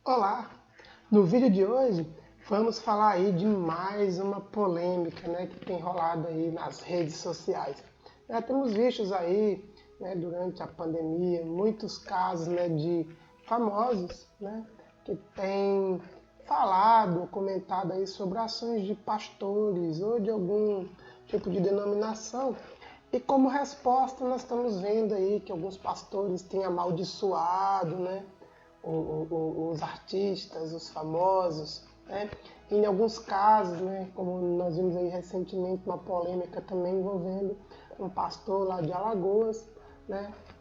Olá! No vídeo de hoje vamos falar aí de mais uma polêmica, que tem rolado aí nas redes sociais. Temos visto aí, durante a pandemia, muitos casos de famosos, que têm falado, comentado aí sobre ações de pastores ou de algum tipo de denominação. E como resposta nós estamos vendo aí que alguns pastores têm amaldiçoado, os artistas, os famosos, Em alguns casos, como nós vimos aí recentemente uma polêmica também envolvendo um pastor lá de Alagoas,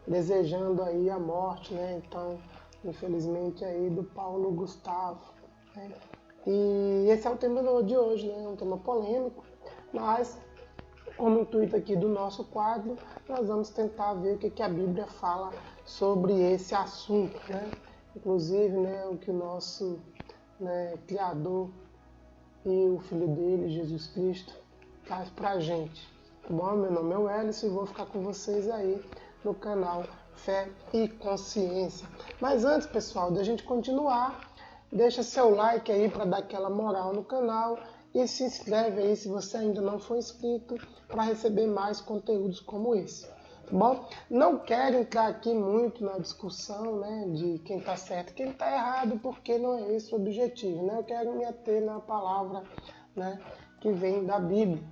desejando aí a morte, Então, infelizmente aí do Paulo Gustavo, E esse é o tema de hoje, um tema polêmico, mas como intuito aqui do nosso quadro, nós vamos tentar ver o que a Bíblia fala sobre esse assunto, Inclusive, o que o nosso Criador e o Filho dele, Jesus Cristo, traz pra gente. Tá bom? Meu nome é Wellington e vou ficar com vocês aí no canal Fé e Consciência. Mas antes, pessoal, da gente continuar, deixa seu like aí para dar aquela moral no canal e se inscreve aí se você ainda não for inscrito para receber mais conteúdos como esse. Tá bom? Não quero entrar aqui muito na discussão de quem está certo e quem está errado, porque não é esse o objetivo. Eu quero me ater na palavra que vem da Bíblia,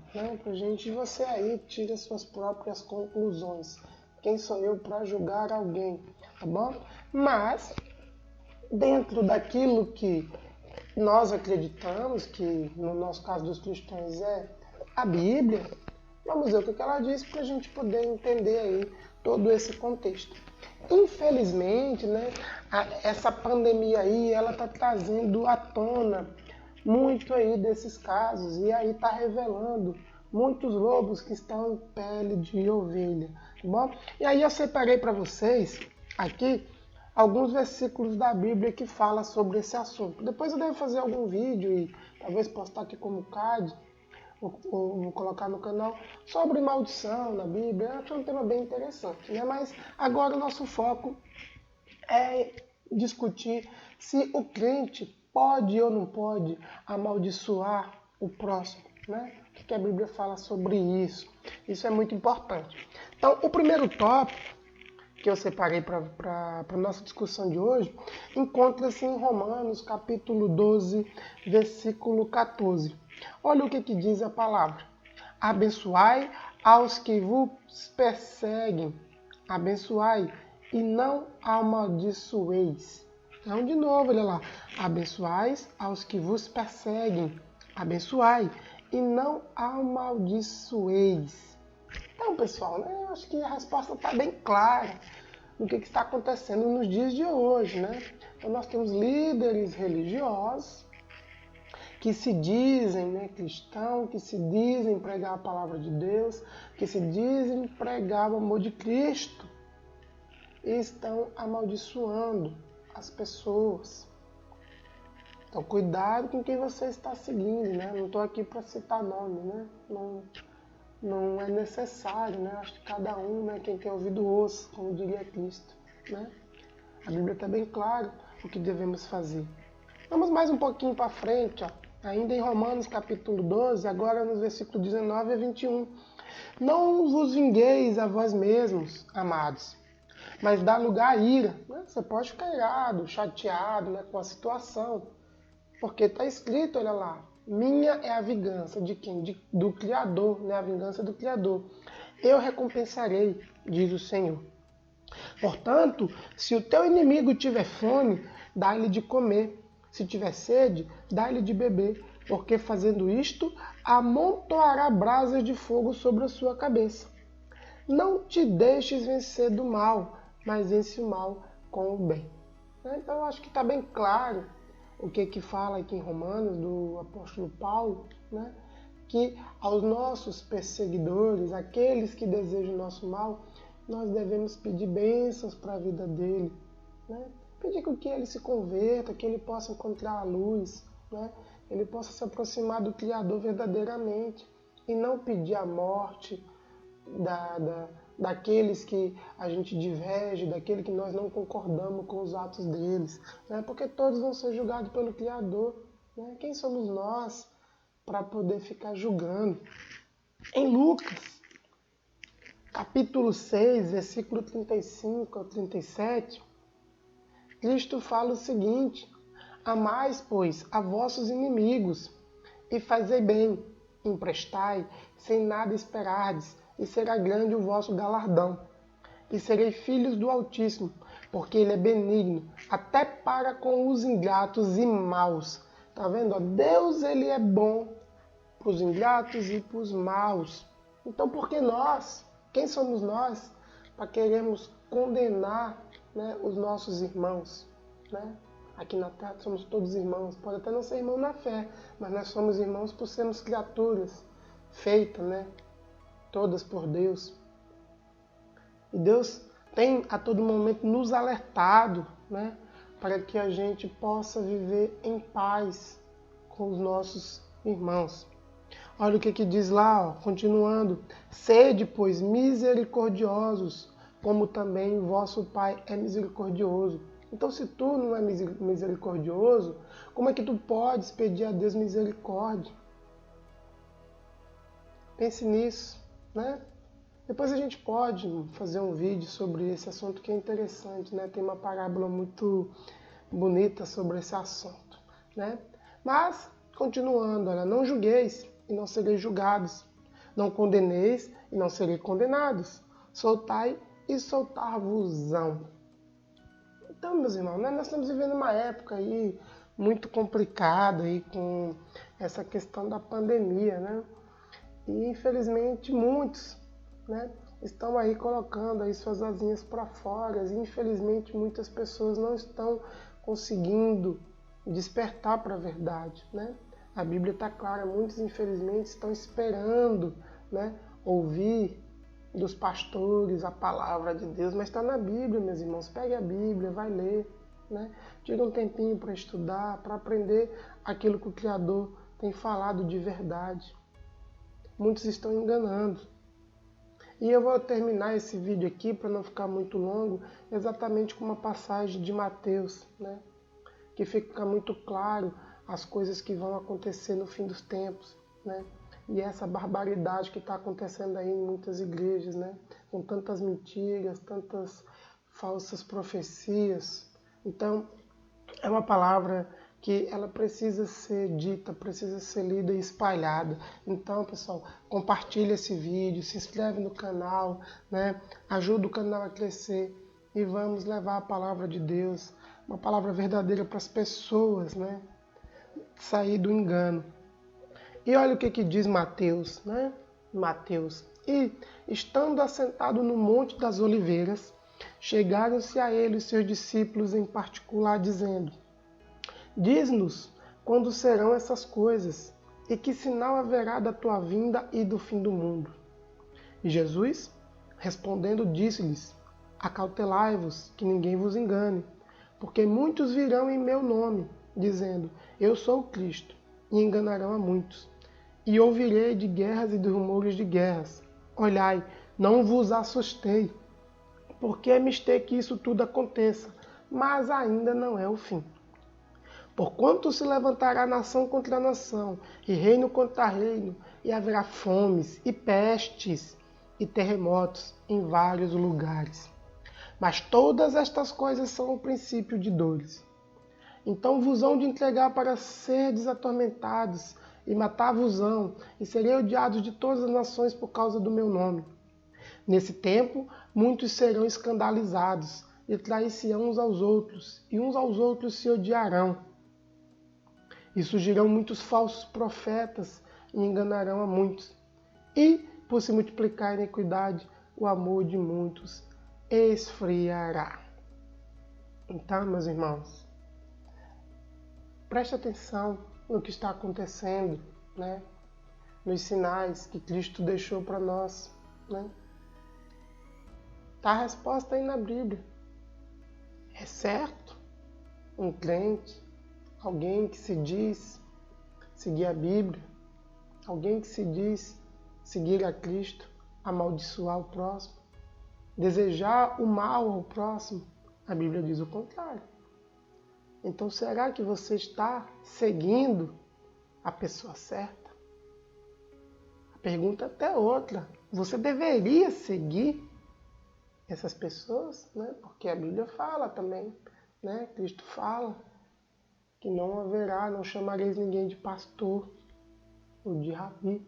para a gente, você aí tira suas próprias conclusões. Quem sou eu para julgar alguém, tá bom? Mas, dentro daquilo que nós acreditamos, que no nosso caso dos cristãos é a Bíblia, vamos ver o que ela diz para a gente poder entender aí todo esse contexto. Infelizmente, essa pandemia aí, ela está trazendo à tona muito aí desses casos e aí está revelando muitos lobos que estão em pele de ovelha, tá bom? E aí eu separei para vocês aqui alguns versículos da Bíblia que falam sobre esse assunto. Depois eu devo fazer algum vídeo e talvez postar aqui como card, ou colocar no canal, sobre maldição na Bíblia. Eu acho um tema bem interessante, Mas agora o nosso foco é discutir se o crente pode ou não pode amaldiçoar o próximo, O que a Bíblia fala sobre isso? Isso é muito importante. Então, o primeiro tópico que eu separei para a nossa discussão de hoje encontra-se em Romanos, capítulo 12, versículo 14. Olha o que diz a palavra. Abençoai aos que vos perseguem. Abençoai e não amaldiçoeis. Então, de novo, olha lá. Abençoais aos que vos perseguem. Abençoai e não amaldiçoeis. Então, pessoal, eu acho que a resposta está bem clara no que está acontecendo nos dias de hoje, Então, nós temos líderes religiosos que se dizem cristãos, que se dizem pregar a palavra de Deus, que se dizem pregar o amor de Cristo e estão amaldiçoando as pessoas. Então, cuidado com quem você está seguindo, Não estou aqui para citar nome, Não é necessário, Acho que cada um, quem tem ouvido ouça, como diria Cristo, A Bíblia está bem clara o que devemos fazer. Vamos mais um pouquinho para frente, ainda em Romanos capítulo 12, agora nos versículos 19 a 21. Não vos vingueis a vós mesmos, amados, mas dá lugar à ira. Você pode ficar irado, chateado com a situação, porque está escrito, olha lá, minha é a vingança de quem? Do Criador, a vingança do Criador. Eu recompensarei, diz o Senhor. Portanto, se o teu inimigo tiver fome, dá-lhe de comer. Se tiver sede, dá-lhe de beber, porque fazendo isto, amontoará brasas de fogo sobre a sua cabeça. Não te deixes vencer do mal, mas vence o mal com o bem. Então, eu acho que está bem claro o que fala aqui em Romanos, do apóstolo Paulo, que aos nossos perseguidores, aqueles que desejam o nosso mal, nós devemos pedir bênçãos para a vida dele, Pedir que ele se converta, que ele possa encontrar a luz, Ele possa se aproximar do Criador verdadeiramente e não pedir a morte daqueles que a gente diverge, daquele que nós não concordamos com os atos deles, né? Porque todos vão ser julgados pelo Criador, né? Quem somos nós para poder ficar julgando? Em Lucas, capítulo 6, versículo 35 ao 37, Cristo fala o seguinte: amais, pois, a vossos inimigos, e fazei bem, emprestai, sem nada esperardes, e será grande o vosso galardão. E sereis filhos do Altíssimo, porque Ele é benigno, até para com os ingratos e maus. Tá vendo? Deus, Ele é bom para os ingratos e para os maus. Então, por que nós? Quem somos nós para queremos condenar, né, os nossos irmãos? Né? Aqui na Terra somos todos irmãos. Pode até não ser irmão na fé, mas nós somos irmãos por sermos criaturas feitas, né, todas por Deus. E Deus tem a todo momento nos alertado, né, para que a gente possa viver em paz com os nossos irmãos. Olha o que diz lá, ó, continuando. Sede, pois, misericordiosos, como também o vosso Pai é misericordioso. Então, se tu não é misericordioso, como é que tu podes pedir a Deus misericórdia? Pense nisso, né? Depois a gente pode fazer um vídeo sobre esse assunto que é interessante, né? Tem uma parábola muito bonita sobre esse assunto, né? Mas, continuando, olha, não julgueis e não sereis julgados. Não condeneis e não sereis condenados. Soltai e soltar-vos-ão. Então, meus irmãos, né, nós estamos vivendo uma época aí muito complicada aí com essa questão da pandemia, né? E infelizmente muitos, né, estão aí colocando aí suas asinhas para fora e infelizmente muitas pessoas não estão conseguindo despertar para a verdade, né? A Bíblia está clara, muitos infelizmente estão esperando, né, ouvir dos pastores a palavra de Deus, mas está na Bíblia, meus irmãos. Pegue a Bíblia, vai ler, né? Tira um tempinho para estudar, para aprender aquilo que o Criador tem falado de verdade. Muitos estão enganando. E eu vou terminar esse vídeo aqui, para não ficar muito longo, exatamente com uma passagem de Mateus, né? Que fica muito claro as coisas que vão acontecer no fim dos tempos, né? E essa barbaridade que está acontecendo aí em muitas igrejas, né? Com tantas mentiras, tantas falsas profecias. Então, é uma palavra que ela precisa ser dita, precisa ser lida e espalhada. Então, pessoal, compartilha esse vídeo, se inscreve no canal, né? Ajuda o canal a crescer e vamos levar a palavra de Deus, uma palavra verdadeira para as pessoas, né? Sair do engano. E olha o que diz Mateus, né? Mateus. E, estando assentado no Monte das Oliveiras, chegaram-se a ele os seus discípulos em particular, dizendo: diz-nos quando serão essas coisas, e que sinal haverá da tua vinda e do fim do mundo. E Jesus, respondendo, disse-lhes: acautelai-vos, que ninguém vos engane, porque muitos virão em meu nome, dizendo: eu sou o Cristo, e enganarão a muitos. E ouvirei de guerras e de rumores de guerras. Olhai, não vos assustei, porque é mister que isso tudo aconteça, mas ainda não é o fim. Porquanto se levantará nação contra nação, e reino contra reino, e haverá fomes, e pestes, e terremotos em vários lugares. Mas todas estas coisas são o princípio de dores. Então vos hão de entregar para serdes atormentados, e matar-vos-ão, e serei odiados de todas as nações por causa do meu nome. Nesse tempo, muitos serão escandalizados, e trair-se-ão uns aos outros, e uns aos outros se odiarão. E surgirão muitos falsos profetas, e enganarão a muitos. E, por se multiplicar a iniquidade, o amor de muitos esfriará. Então, meus irmãos, preste atenção no que está acontecendo, né? Nos sinais que Cristo deixou para nós, né? Está a resposta aí na Bíblia. É certo? Um crente, alguém que se diz seguir a Bíblia, alguém que se diz seguir a Cristo, amaldiçoar o próximo, desejar o mal ao próximo? A Bíblia diz o contrário. Então, será que você está seguindo a pessoa certa? A pergunta é até outra. Você deveria seguir essas pessoas, né? Porque a Bíblia fala também, né? Cristo fala que não chamareis ninguém de pastor ou de rabi.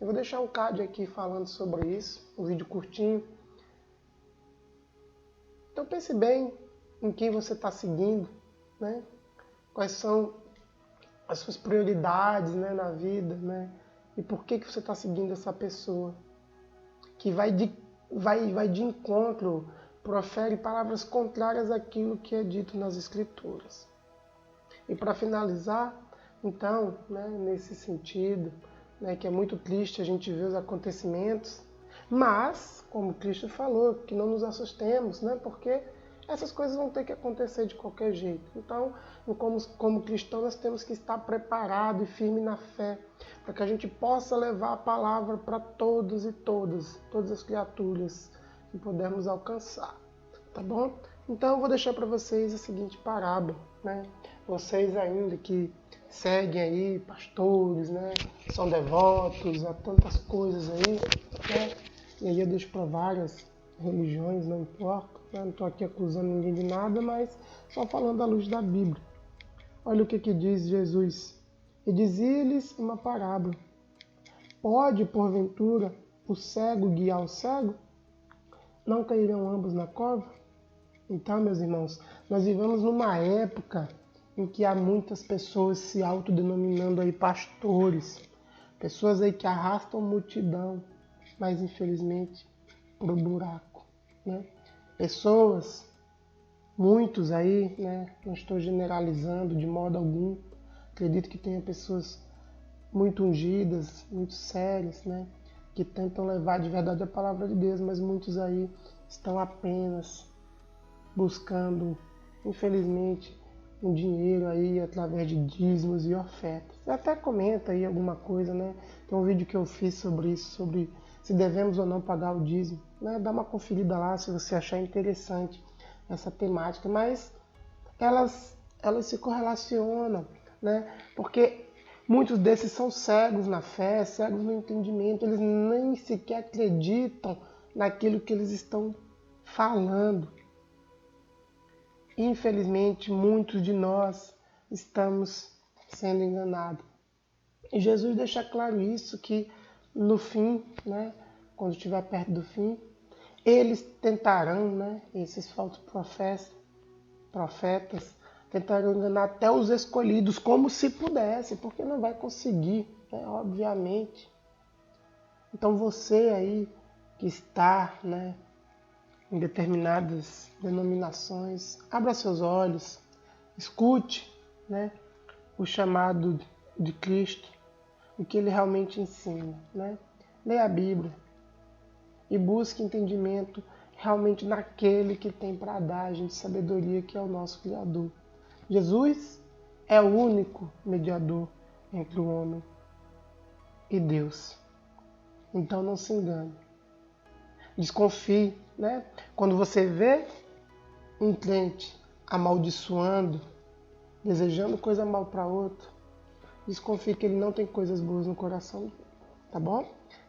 Eu vou deixar um card aqui falando sobre isso, um vídeo curtinho. Então pense bem em quem você está seguindo, né? Quais são as suas prioridades, né, na vida, né? E por que você está seguindo essa pessoa que vai de encontro, profere palavras contrárias àquilo que é dito nas Escrituras. E para finalizar, então, né, nesse sentido, né, que é muito triste a gente ver os acontecimentos, mas, como Cristo falou, que não nos assustemos, né, porque essas coisas vão ter que acontecer de qualquer jeito. Então, como cristãos, nós temos que estar preparados e firmes na fé, para que a gente possa levar a palavra para todos e todas as criaturas que pudermos alcançar. Tá bom? Então, eu vou deixar para vocês a seguinte parábola, né? Vocês ainda que seguem aí pastores, né? São devotos a tantas coisas aí, né? E aí eu deixo para várias religiões, não importa. Eu não estou aqui acusando ninguém de nada, mas só falando à luz da Bíblia. Olha o que diz Jesus. E dizia-lhes uma parábola. Pode, porventura, o cego guiar o cego? Não cairão ambos na cova? Então, meus irmãos, nós vivemos numa época em que há muitas pessoas se autodenominando aí pastores. Pessoas aí que arrastam multidão, mas infelizmente pro buraco, né? Pessoas, muitos aí, né? Não estou generalizando de modo algum. Acredito que tenha pessoas muito ungidas, muito sérias, né? Que tentam levar de verdade a palavra de Deus, mas muitos aí estão apenas buscando, infelizmente, um dinheiro aí através de dízimos e ofertas. Eu até comenta aí alguma coisa, né? Tem um vídeo que eu fiz sobre isso, sobre se devemos ou não pagar o dízimo, né? Dá uma conferida lá se você achar interessante essa temática, mas elas se correlacionam, né? Porque muitos desses são cegos na fé, cegos no entendimento, eles nem sequer acreditam naquilo que eles estão falando. Infelizmente, muitos de nós estamos sendo enganados. E Jesus deixa claro isso, que no fim, né, quando estiver perto do fim, eles tentarão, né, esses falsos profetas, tentarão enganar até os escolhidos, como se pudesse, porque não vai conseguir, né, obviamente. Então você aí que está, né, em determinadas denominações, abra seus olhos, escute, né, o chamado de Cristo, o que ele realmente ensina, né? Leia a Bíblia e busque entendimento realmente naquele que tem para dar a gente sabedoria, que é o nosso Criador. Jesus é o único mediador entre o homem e Deus. Então não se engane. Desconfie, né? Quando você vê um crente amaldiçoando, desejando coisa mal para outro, desconfie que ele não tem coisas boas no coração, tá bom?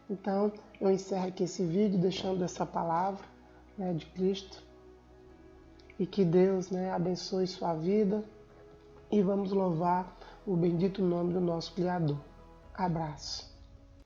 Então, eu encerro aqui esse vídeo deixando essa palavra, né, de Cristo, e que Deus, né, abençoe sua vida, e vamos louvar o bendito nome do nosso Criador. Abraço.